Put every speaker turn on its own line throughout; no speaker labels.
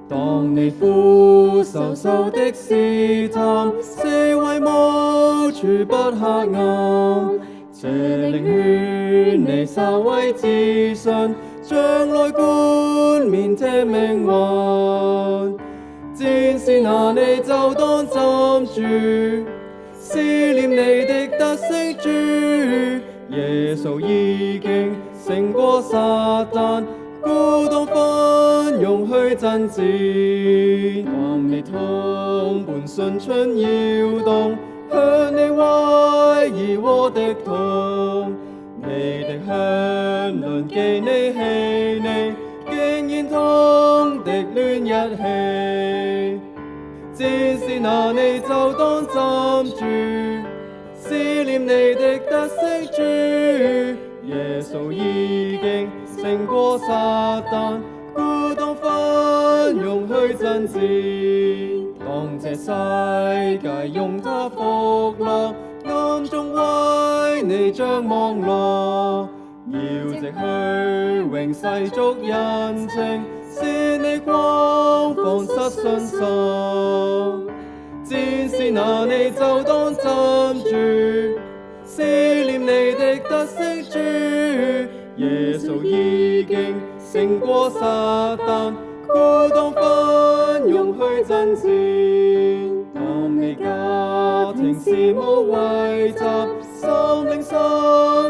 當你苦受的試探，四圍無處不黑暗，這令勸你稍為自信，將來冠冕這命運。戰士拿你就當站住，思念你的得勝主，耶穌已經勝過撒旦，鼓動奮勇去爭戰。當你同伴信春搖動，向你懷疑和敵痛，你的鄉鄰記你氣餒，竟然同敵戀一起。戰士拿你就當站住，思念你的得勝主，耶穌已經勝過撒旦，鼓動奮勇去爭戰。當這世界用它福樂，暗中為你將網羅，要藉虛榮世俗人情，使你光放失信心。戰士拿你就當站住，思念你的得勝主，耶穌已經勝過撒旦，鼓動奮勇去爭戰。當你家庭事務遺雜，心靈身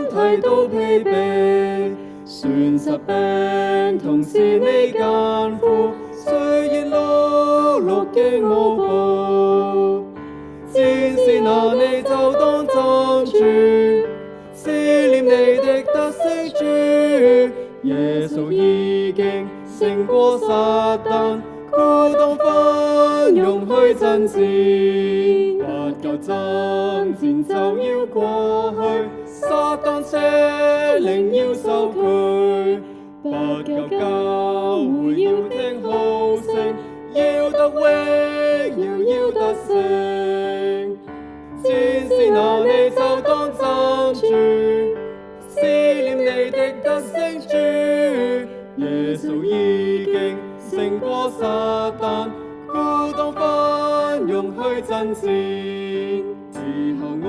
體都疲憊，算疾病同是你艱苦，雖然勞碌經無報。戰士拿你就當站住，思念你的得勝主，耶穌已經勝過撒旦，鼓動奮勇去爭戰。不夠爭戰就要過去，撒旦邪靈要受拒。不夠教會要聽號聲，要得榮耀要得勝。戰士拿你就當站住，思念你的得勝主，耶穌已經勝過撒旦，鼓動奮勇去爭戰。之後我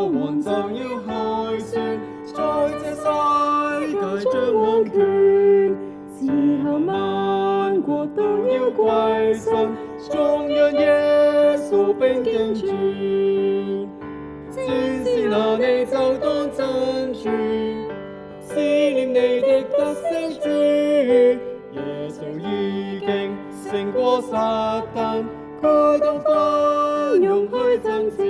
王就要凱旋，在這世界掌王權，之後萬國都要歸順，頌揚耶穌兵經傳。戰士拿你就當站住，思念你的得勝主，耶穌已經勝過撒旦，鼓動奮勇去爭戰。